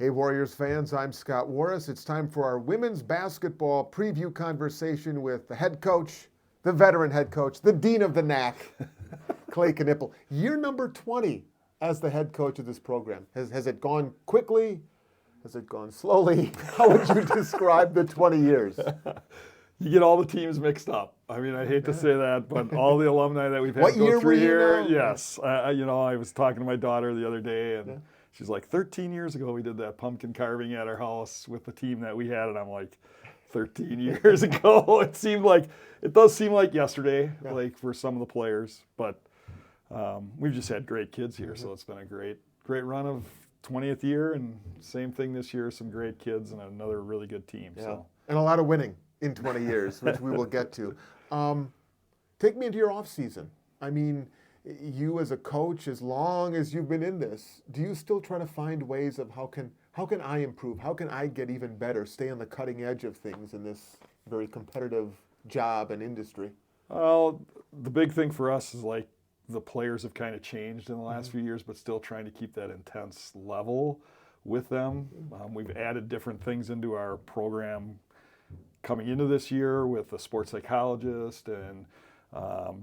Hey Warriors fans, I'm Scott Warris. It's time for our women's basketball preview conversation with the head coach, the veteran head coach, the dean of the NAC, Clay Knipple. Year number 20 as the head coach of this program. Has it gone quickly? Has it gone slowly? How would you describe the 20 years? You get all the teams mixed up. I mean, I hate to say that, but all the alumni that we've had What year go were through you here, now? yes. I was talking to my daughter the other day, and she's like, 13 years ago we did that pumpkin carving at our house with the team that we had, and I'm like, 13 years ago? It does seem like yesterday, like for some of the players, but we've just had great kids here, so it's been a great run of 20th year, and same thing this year, some great kids and another really good team. Yeah. So. And a lot of winning in 20 years, which we will get to. Take me into your off season. I mean, you as a coach, as long as you've been in this, do you still try to find ways of how can I improve? How can I get even better, stay on the cutting edge of things in this very competitive job and industry? Well, the big thing for us is like the players have kind of changed in the last few years, but still trying to keep that intense level with them. We've added different things into our program coming into this year with a sports psychologist and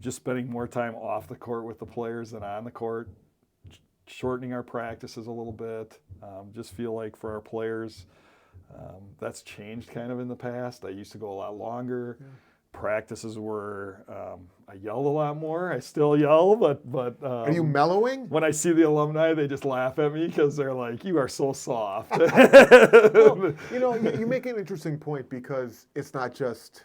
just spending more time off the court with the players than on the court, shortening our practices a little bit. Just feel like for our players, that's changed kind of in the past. I used to go a lot longer. Yeah. Practices were, I yelled a lot more. I still yell, but are you mellowing? When I see the alumni, they just laugh at me because they're like, "You are so soft." Well, you make an interesting point because it's not just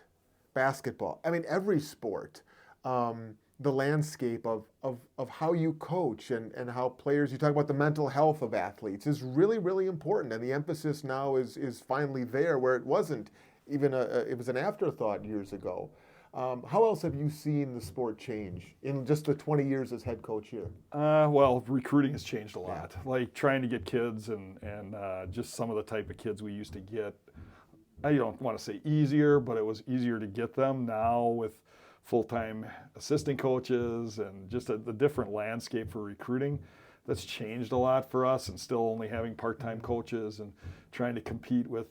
basketball. I mean, every sport, the landscape of how you coach and how players, you talk about the mental health of athletes is really, really important. And the emphasis now is finally there where it wasn't even it was an afterthought years ago. How else have you seen the sport change in just the 20 years as head coach here? Well, recruiting has changed a lot. Yeah. Like trying to get kids and just some of the type of kids we used to get. I don't want to say easier, but it was easier to get them now with full-time assistant coaches and just the different landscape for recruiting. That's changed a lot for us, and still only having part-time coaches and trying to compete with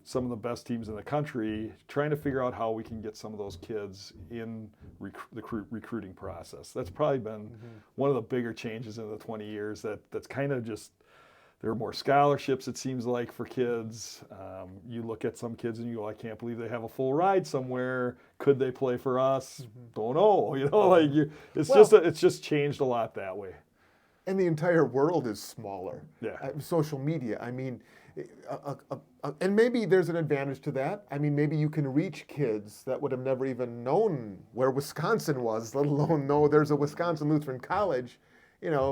some of the best teams in the country, trying to figure out how we can get some of those kids in the recruiting process. That's probably been one of the bigger changes in the 20 years that's kind of just, there are more scholarships, it seems like, for kids. You look at some kids and you go, I can't believe they have a full ride somewhere. Could they play for us? Don't know. It's just changed a lot that way. And the entire world is smaller. Yeah. Social media, I mean, and maybe there's an advantage to that. I mean, maybe you can reach kids that would have never even known where Wisconsin was, let alone know there's a Wisconsin Lutheran College,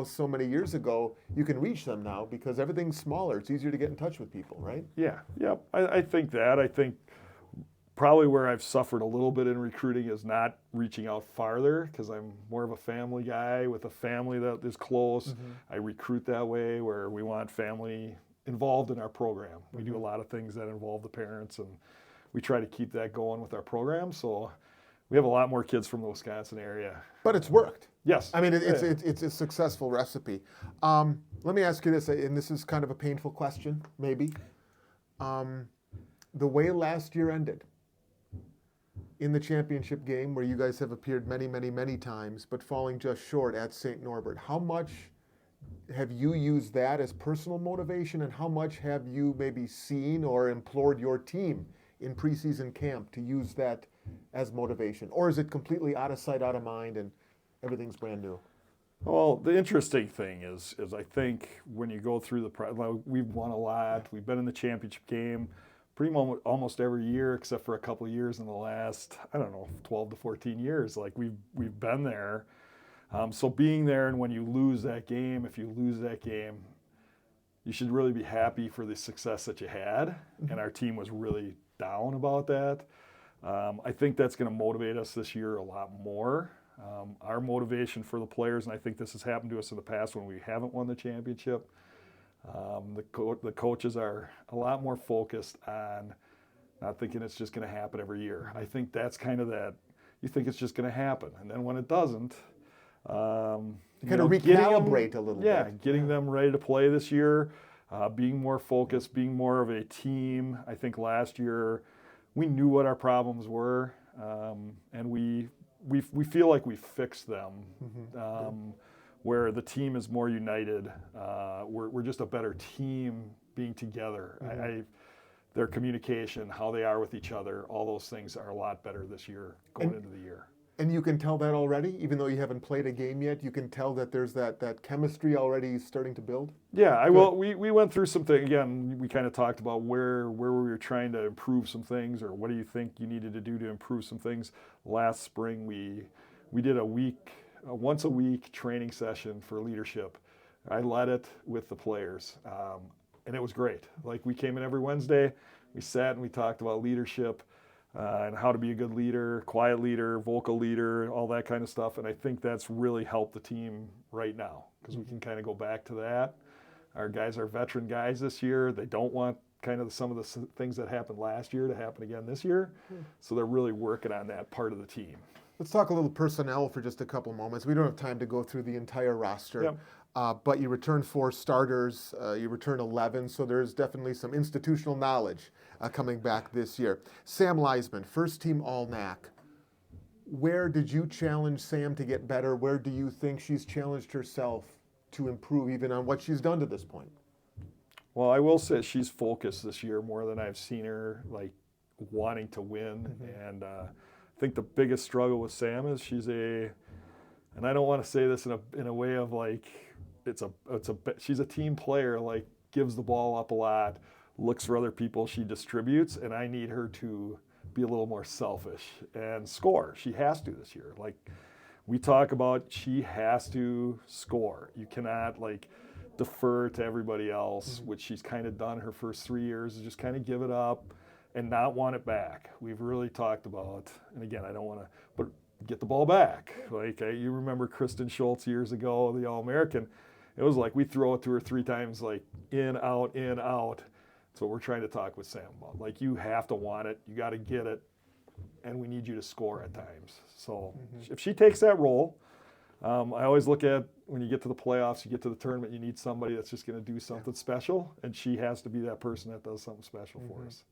so many years ago. You can reach them now because everything's smaller. It's easier to get in touch with people, right? Yeah. I think that. I think probably where I've suffered a little bit in recruiting is not reaching out farther because I'm more of a family guy with a family that is close. I recruit that way where we want family involved in our program. We do a lot of things that involve the parents, and we try to keep that going with our program. So we have a lot more kids from the Wisconsin area. But it's worked. Yes. I mean, it's a successful recipe. Let me ask you this, and this is kind of a painful question, maybe. The way last year ended in the championship game, where you guys have appeared many, many, many times, but falling just short at St. Norbert, how much have you used that as personal motivation, and how much have you maybe seen or implored your team in preseason camp to use that as motivation? Or is it completely out of sight, out of mind, and everything's brand new? Well, the interesting thing is I think when you go through we've won a lot. We've been in the championship game pretty much almost every year except for a couple of years in the last, 12 to 14 years. Like we've been there. So being there, and when you lose that game, if you lose that game, you should really be happy for the success that you had. And our team was really down about that. I think that's going to motivate us this year a lot more. Our motivation for the players, and I think this has happened to us in the past when we haven't won the championship, the coaches are a lot more focused on not thinking it's just going to happen every year. I think that's kind of that, you think it's just going to happen. And then when it doesn't, kind of recalibrate a little bit. Yeah, getting them ready to play this year. being more focused, being more of a team. I think last year we knew what our problems were, and we feel like we fixed them. Where the team is more united, we're just a better team being together. Their communication, how they are with each other, all those things are a lot better this year going into the year. And you can tell that already, even though you haven't played a game yet. You can tell that there's that chemistry already starting to build. Yeah, we went through some things. Again, we kind of talked about where we were trying to improve some things, or what do you think you needed to do to improve some things. Last spring, we did a once a week training session for leadership. I led it with the players, and it was great. Like, we came in every Wednesday, we sat and we talked about leadership. And how to be a good leader, quiet leader, vocal leader, all that kind of stuff. And I think that's really helped the team right now, because we can kind of go back to that. Our guys are veteran guys this year. They don't want kind of some of the things that happened last year to happen again this year. So they're really working on that part of the team. Let's talk a little personnel for just a couple moments. We don't have time to go through the entire roster. Yep. But you return 4 starters, you return 11, so there's definitely some institutional knowledge coming back this year. Sam Leisman, first team All-NAC. Where did you challenge Sam to get better? Where do you think she's challenged herself to improve even on what she's done to this point? Well, I will say she's focused this year more than I've seen her, like, wanting to win. And I think the biggest struggle with Sam is and I don't want to say this in a way of like, she's a team player, like, gives the ball up a lot, looks for other people, she distributes, and I need her to be a little more selfish and score. She has to this year. Like, we talk about, she has to score. You cannot, like, defer to everybody else, which she's kind of done her first 3 years, is just kind of give it up and not want it back. We've really talked about, and again, I don't want to, but get the ball back. Like, you remember Kristen Schultz years ago, the All-American. It was like we throw it to her 3 times, like, in, out, in, out. That's what we're trying to talk with Sam about. Like, you have to want it, you got to get it, and we need you to score at times. So if she takes that role, I always look at, when you get to the playoffs, you get to the tournament, you need somebody that's just going to do something special, and she has to be that person that does something special for us.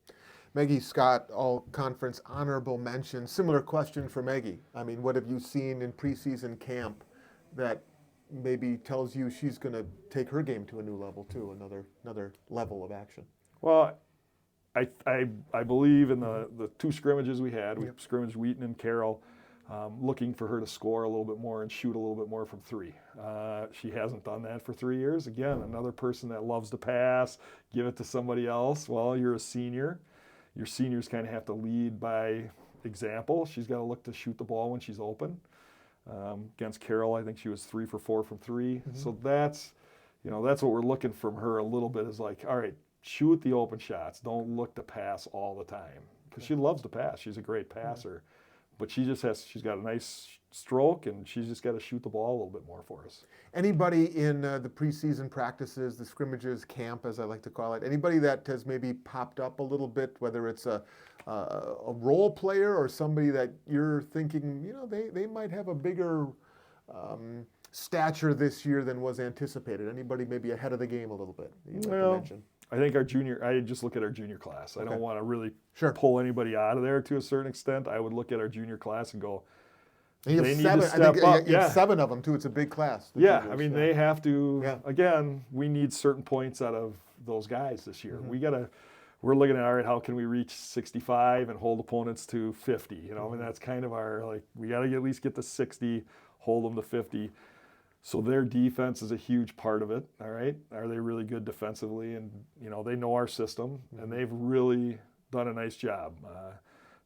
Maggie Scott, all-conference honorable mention. Similar question for Maggie. I mean, what have you seen in preseason camp that maybe tells you she's going to take her game to a new level too, another level of action? Well, I believe in the 2 scrimmages we had. We scrimmaged Wheaton and Carroll, looking for her to score a little bit more and shoot a little bit more from 3. She hasn't done that for 3 years. Again, another person that loves to pass, give it to somebody else. Well, you're a senior. Your seniors kind of have to lead by example. She's got to look to shoot the ball when she's open. Against Carroll, I think she was 3 for 4 from 3. So that's what we're looking from her a little bit, is like, all right, shoot the open shots. Don't look to pass all the time, because she loves to pass. She's a great passer, but she's got a nice stroke, and she's just got to shoot the ball a little bit more for us. Anybody in the preseason practices, the scrimmages, camp, as I like to call it, anybody that has maybe popped up a little bit, whether it's a role player or somebody that you're thinking, they might have a bigger stature this year than was anticipated? Anybody maybe ahead of the game a little bit that you'd like to mention? I think I just look at our junior class. I don't want to really pull anybody out of there to a certain extent. I would look at our junior class and go, and you have 7, I think you have 7 of them too. It's a big class. Yeah, I mean, they have to, again, we need certain points out of those guys this year. We're looking at, all right, how can we reach 65 and hold opponents to 50? I mean, that's kind of our, like, we got to at least get to 60, hold them to 50. So their defense is a huge part of it, all right? Are they really good defensively? And, they know our system, and they've really done a nice job.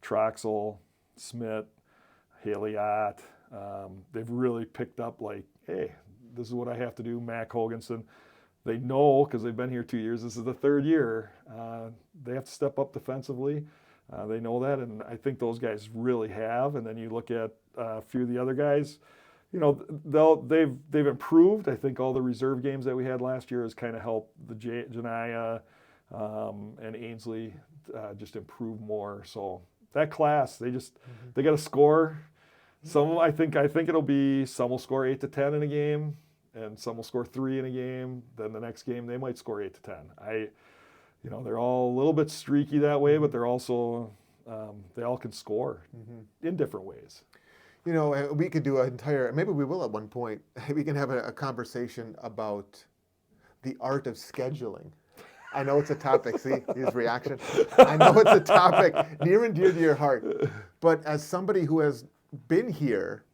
Troxel, Smith, Haley Ott, they've really picked up, like, hey, this is what I have to do. Mac Hoganson, they know, because they've been here 2 years, this is the 3rd year. They have to step up defensively. They know that, and I think those guys really have. And then you look at a few of the other guys, they've improved. I think all the reserve games that we had last year has kind of helped the Janiyah and Ainsley just improve more. So that class, they got to score. Some, I think it'll be, some will score 8 to 10 in a game. and some will score 3 in a game. Then the next game they might score 8 to 10. They're all a little bit streaky that way, but they're also they all can score in different ways. We could do an entire, maybe we will at one point, we can have a conversation about the art of scheduling. I know it's a topic, see his reaction. I know it's a topic near and dear to your heart. But as somebody who has been here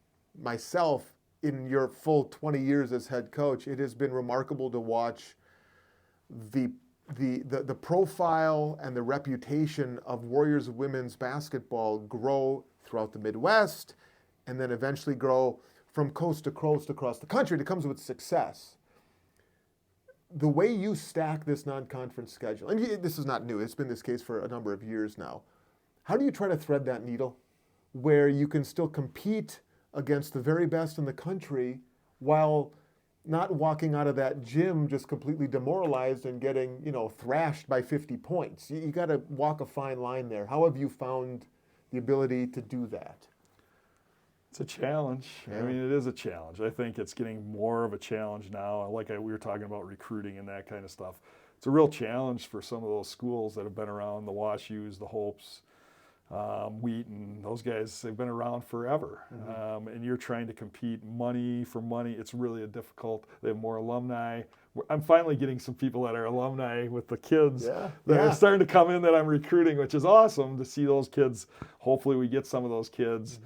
myself in your full 20 years as head coach, it has been remarkable to watch the profile and the reputation of Warriors women's basketball grow throughout the Midwest and then eventually grow from coast to coast across the country. It comes with success. The way you stack this non-conference schedule, and this is not new, it's been this case for a number of years now. How do you try to thread that needle where you can still compete against the very best in the country while not walking out of that gym just completely demoralized and getting, thrashed by 50 points? You got to walk a fine line there. How have you found the ability to do that? It's a challenge. Yeah. I mean, it is a challenge. I think it's getting more of a challenge now. We were talking about recruiting and that kind of stuff. It's a real challenge for some of those schools that have been around, the WashUs, the Hopes, Wheaton. Those guys, they've been around forever. And you're trying to compete money for money. It's really difficult. They have more alumni. I'm finally getting some people that are alumni with the kids that are starting to come in that I'm recruiting, which is awesome to see those kids. Hopefully we get some of those kids.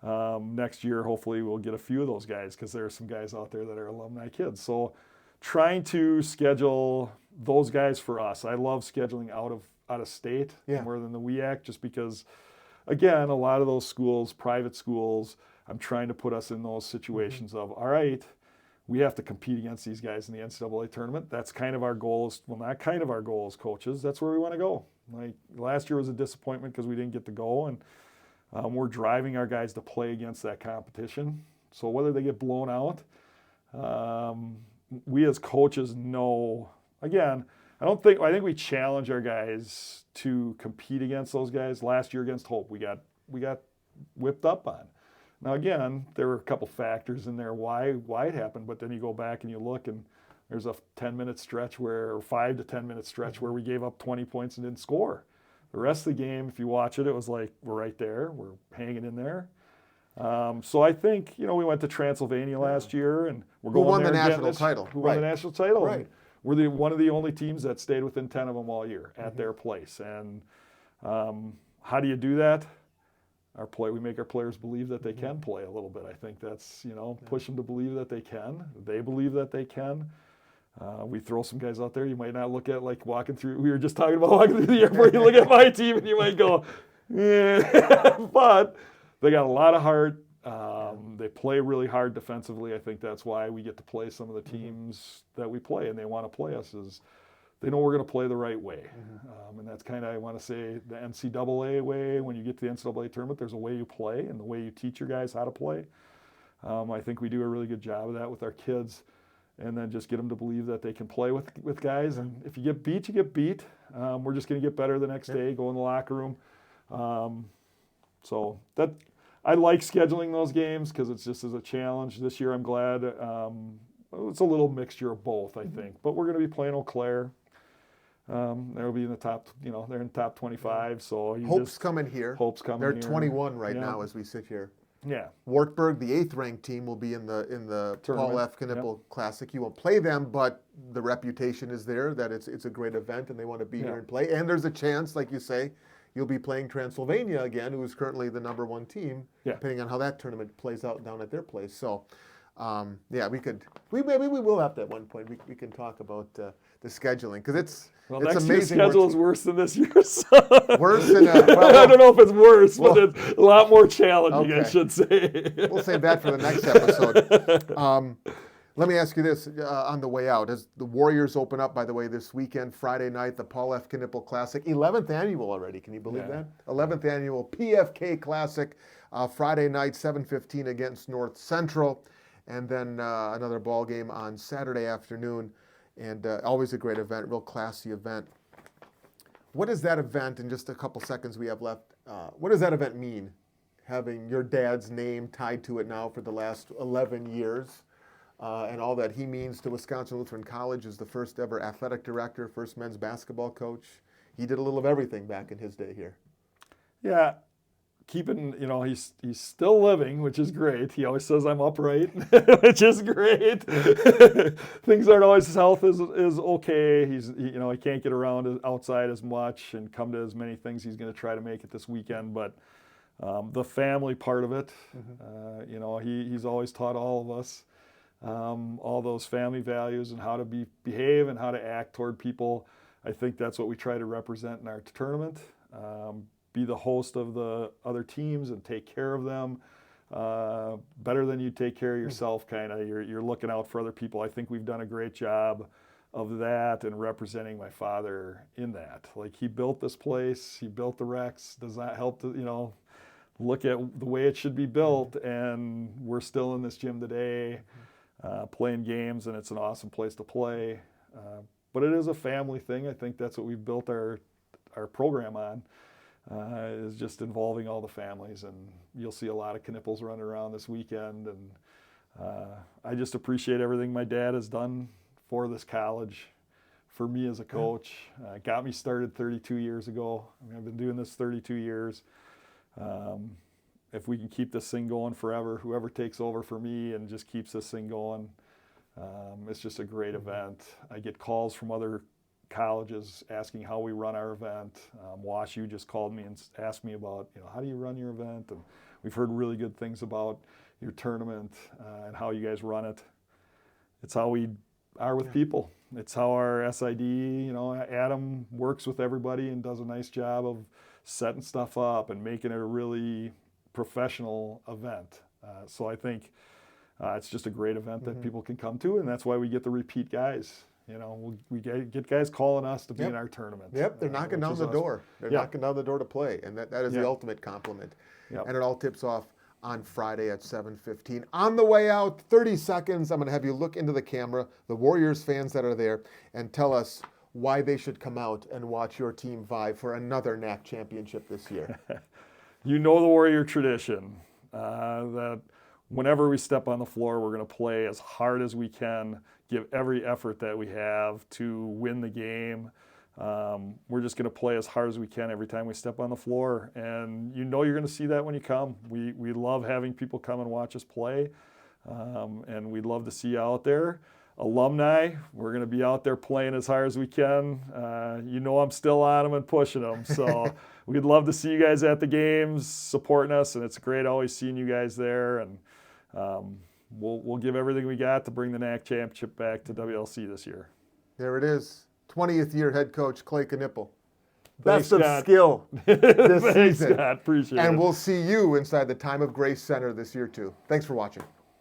Next year, hopefully, we'll get a few of those guys because there are some guys out there that are alumni kids. So trying to schedule those guys for us. I love scheduling out of state more than the WEAC just because, again, a lot of those schools, private schools, I'm trying to put us in those situations of, all right, we have to compete against these guys in the NCAA tournament. That's kind of our goal. Not kind of our goal as coaches. That's where we want to go. Like last year was a disappointment because we didn't get to go, and we're driving our guys to play against that competition. So whether they get blown out, we as coaches know, again, I think we challenge our guys to compete against those guys. Last year against Hope, we got whipped up on. Now again, there were a couple factors in there why it happened, but then you go back and you look and there's a 10-minute stretch or 5 to 10-minute stretch where we gave up 20 points and didn't score. The rest of the game, if you watch it, it was like we're right there. We're hanging in there. So I think, we went to Transylvania last year, and we're going won there the again national title. Who won the national title. Right. We're one of the only teams that stayed within 10 of them all year at their place. And how do you do that? We make our players believe that they can play a little bit. I think that's, push them to believe that they can. They believe that they can. We throw some guys out there you might not look at, like walking through. We were just talking about walking through the airport. You look at my team and you might go, yeah. But they got a lot of heart. They play really hard defensively. I think that's why we get to play some of the teams that we play, and they want to play us. Is they know we're going to play the right way, and that's kind of, I want to say, the NCAA way. When you get to the NCAA tournament, there's a way you play and the way you teach your guys how to play. I think we do a really good job of that with our kids. And then just get them to believe that they can play with guys. And if you get beat, you get beat. We're just going to get better the next day, go in the locker room. So that I like scheduling those games because it's just as a challenge. This year I'm glad it's a little mixture of both, I think. But we're going to be playing Eau Claire. They'll be in the top, they're in the top 25. So Hope's coming here. Hope's coming They're here. 21 right now as we sit here. Yeah. Wartburg, the 8th ranked team, will be in the Paul F. Knipple Classic. You won't play them, but the reputation is there that it's a great event and they want to be here and play. And there's a chance, like you say, you'll be playing Transylvania again, who is currently the number 1 team, depending on how that tournament plays out down at their place. So, maybe we will have to at one point. We can talk about the scheduling because it's next amazing. Year's schedule is worse than this year's. Worse than I don't know if it's worse, but it's a lot more challenging, I should say. We'll save that for the next episode. Let me ask you this on the way out. As the Warriors open up, by the way, this weekend, Friday night, the Paul F. Knipple Classic, 11th annual already. Can you believe that? 11th annual PFK Classic, Friday night, 7:15 against North Central. And then another ball game on Saturday afternoon. And always a great event, real classy event. What does that event, in just a couple seconds we have left, what does that event mean? Having your dad's name tied to it now for the last 11 years. and all that he means to Wisconsin Lutheran College as the first ever athletic director, first men's basketball coach. He did a little of everything back in his day here. Yeah, he's still living, which is great. He always says I'm upright, which is great. Things aren't always, his health is okay. He can't get around outside as much and come to as many things. He's going to try to make it this weekend, but the family part of it, he's always taught all of us all those family values and how to behave and how to act toward people. I think that's what we try to represent in our tournament. Be the host of the other teams and take care of them better than you take care of yourself, kind of. You're looking out for other people. I think we've done a great job of that and representing my father in that. Like, he built this place, he built the Rex, does not help to, look at the way it should be built, and we're still in this gym today playing games, and it's an awesome place to play. But it is a family thing. I think that's what we've built our program on. Is just involving all the families, and you'll see a lot of Knippels running around this weekend, and I just appreciate everything my dad has done for this college, for me as a coach. Got me started 32 years ago. I mean, I've been doing this 32 years. If we can keep this thing going forever, whoever takes over for me and just keeps this thing going, it's just a great event. I get calls from other colleges asking how we run our event. WashU just called me and asked me about, how do you run your event? And we've heard really good things about your tournament and how you guys run it. It's how we are with people. It's how our SID, Adam works with everybody and does a nice job of setting stuff up and making it a really professional event. So I think it's just a great event that people can come to, and that's why we get the repeat guys. We get guys calling us to be in our tournament. Yep, they're knocking down the door. They're knocking down the door to play, and that is the ultimate compliment. Yep. And it all tips off on Friday at 7:15. On the way out, 30 seconds, I'm going to have you look into the camera, the Warriors fans that are there, and tell us why they should come out and watch your team vie for another NAC championship this year. The Warrior tradition, that whenever we step on the floor, we're going to play as hard as we can, give every effort that we have to win the game. We're just going to play as hard as we can every time we step on the floor. And you're going to see that when you come. We love having people come and watch us play. And we'd love to see you out there. Alumni, we're going to be out there playing as hard as we can. I'm still on them and pushing them. So we'd love to see you guys at the games, supporting us. And it's great always seeing you guys there. And we'll give everything we got to bring the NAC championship back to WLC this year. There it is. 20th year head coach Clay Knippel. Thanks, Best of Scott. skill this Thanks, season. Scott. Appreciate it. And we'll see you inside the Time of Grace Center this year too. Thanks for watching.